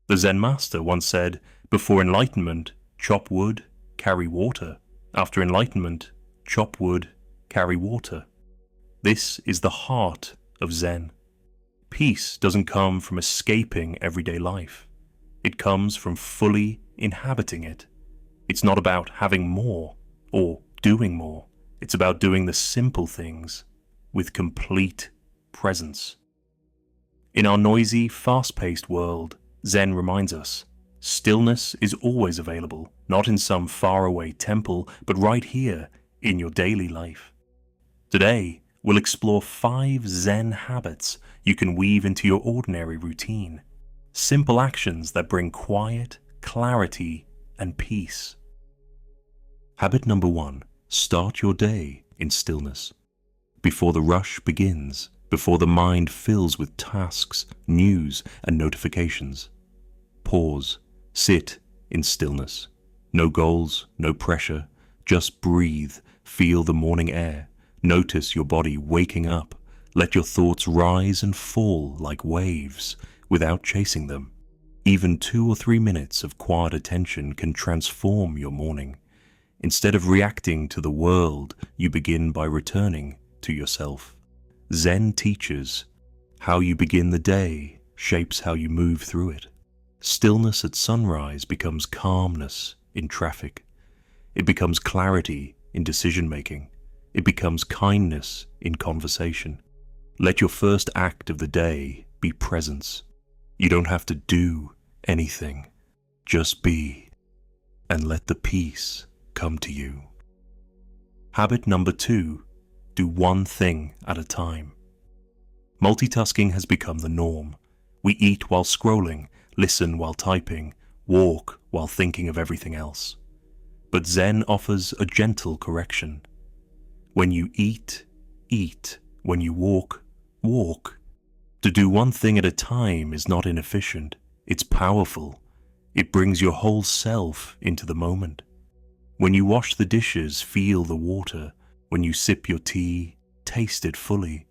The Zen master once said, "Before enlightenment, chop wood, carry water. After enlightenment, chop wood, carry water." This is the heart of Zen. Peace doesn't come from escaping everyday life. It comes from fully inhabiting it. It's not about having more or doing more. It's about doing the simple things with complete presence. In our noisy, fast-paced world, Zen reminds us, stillness is always available, not in some faraway temple, but right here in your daily life. Today, we'll explore 5 Zen habits you can weave into your ordinary routine. Simple actions that bring quiet, clarity, and peace. Habit number 1. Start your day in stillness. Before the rush begins, before the mind fills with tasks, news, and notifications. Pause. Sit in stillness. No goals, no pressure. Just breathe. Feel the morning air. Notice your body waking up. Let your thoughts rise and fall like waves without chasing them. Even 2 or 3 minutes of quiet attention can transform your morning. Instead of reacting to the world, you begin by returning to yourself. Zen teaches how you begin the day shapes how you move through it. Stillness at sunrise becomes calmness in traffic. It becomes clarity in decision-making. It becomes kindness in conversation. Let your first act of the day be presence. You don't have to do anything. Just be, and let the peace come to you. Habit number 2. Do one thing at a time. Multitasking has become the norm. We eat while scrolling, listen while typing, walk while thinking of everything else. But Zen offers a gentle correction. When you eat, eat. When you walk, walk. To do one thing at a time is not inefficient. It's powerful. It brings your whole self into the moment. When you wash the dishes, feel the water. When you sip your tea, taste it fully.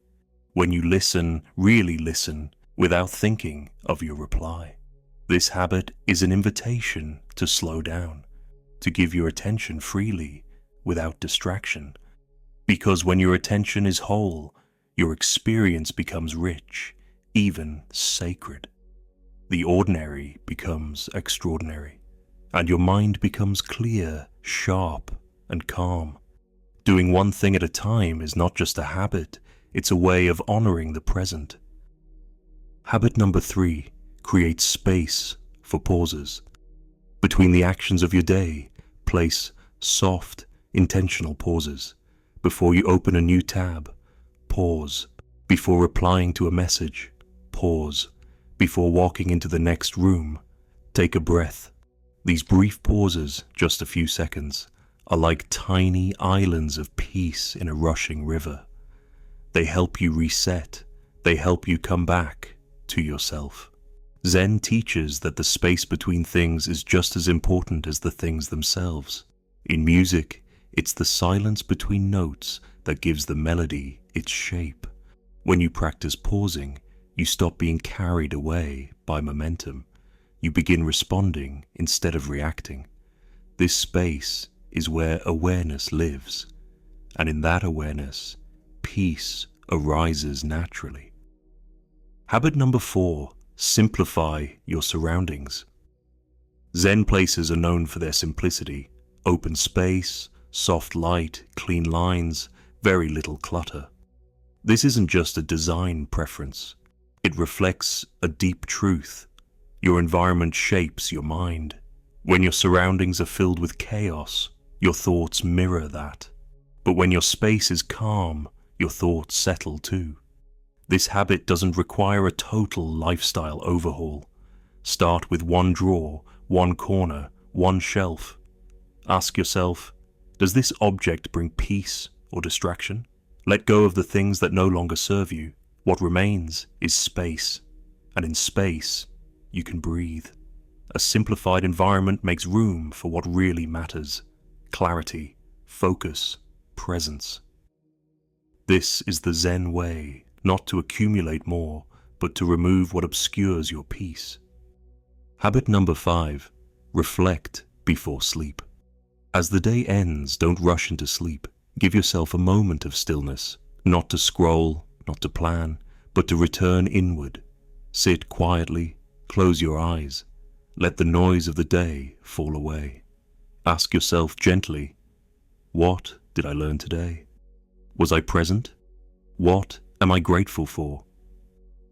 When you listen, really listen, without thinking of your reply. This habit is an invitation to slow down, to give your attention freely, without distraction. Because when your attention is whole, your experience becomes rich, even sacred. The ordinary becomes extraordinary, and your mind becomes clear, sharp, and calm. Doing one thing at a time is not just a habit, it's a way of honoring the present. Habit number 3. Create space for pauses. Between the actions of your day, place soft, intentional pauses. Before you open a new tab, pause. Before replying to a message, pause. Before walking into the next room, take a breath. These brief pauses, just a few seconds, are like tiny islands of peace in a rushing river. They help you reset. They help you come back to yourself. Zen teaches that the space between things is just as important as the things themselves. In music, it's the silence between notes that gives the melody its shape. When you practice pausing, you stop being carried away by momentum. You begin responding instead of reacting. This space is where awareness lives, and in that awareness, peace arises naturally. Habit number 4. Simplify your surroundings. Zen places are known for their simplicity. Open space, soft light, clean lines, very little clutter. This isn't just a design preference. It reflects a deep truth. Your environment shapes your mind. When your surroundings are filled with chaos, your thoughts mirror that. But when your space is calm, your thoughts settle too. This habit doesn't require a total lifestyle overhaul. Start with one drawer, one corner, one shelf. Ask yourself, does this object bring peace or distraction? Let go of the things that no longer serve you. What remains is space, and in space, you can breathe. A simplified environment makes room for what really matters: clarity, focus, presence. This is the Zen way, not to accumulate more, but to remove what obscures your peace. Habit number 5. Reflect before sleep. As the day ends, don't rush into sleep. Give yourself a moment of stillness, not to scroll, not to plan, but to return inward. Sit quietly, close your eyes, let the noise of the day fall away. Ask yourself gently, what did I learn today? Was I present? What am I grateful for?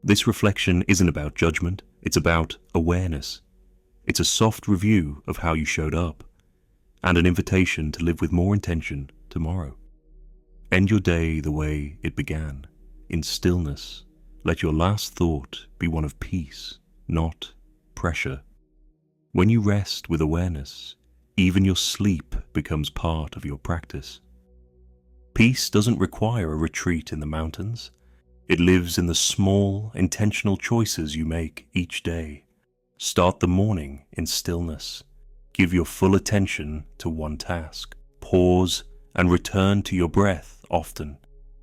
This reflection isn't about judgment, it's about awareness. It's a soft review of how you showed up, and an invitation to live with more intention tomorrow. End your day the way it began, in stillness. Let your last thought be one of peace, not pressure. When you rest with awareness, even your sleep becomes part of your practice. Peace doesn't require a retreat in the mountains. It lives in the small, intentional choices you make each day. Start the morning in stillness. Give your full attention to one task. Pause and return to your breath often.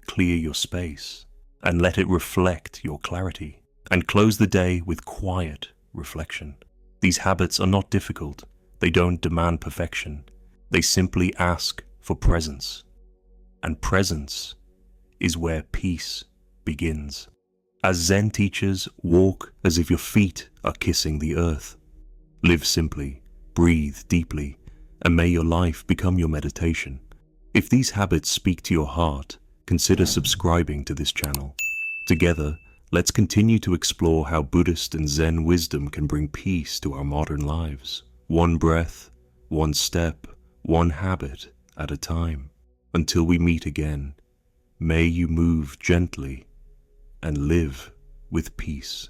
Clear your space and let it reflect your clarity. And close the day with quiet reflection. These habits are not difficult. They don't demand perfection. They simply ask for presence. And presence is where peace begins. As Zen teachers, walk as if your feet are kissing the earth. Live simply, breathe deeply, and may your life become your meditation. If these habits speak to your heart, consider subscribing to this channel. Together, let's continue to explore how Buddhist and Zen wisdom can bring peace to our modern lives. One breath, one step, one habit at a time. Until we meet again, may you move gently and live with peace.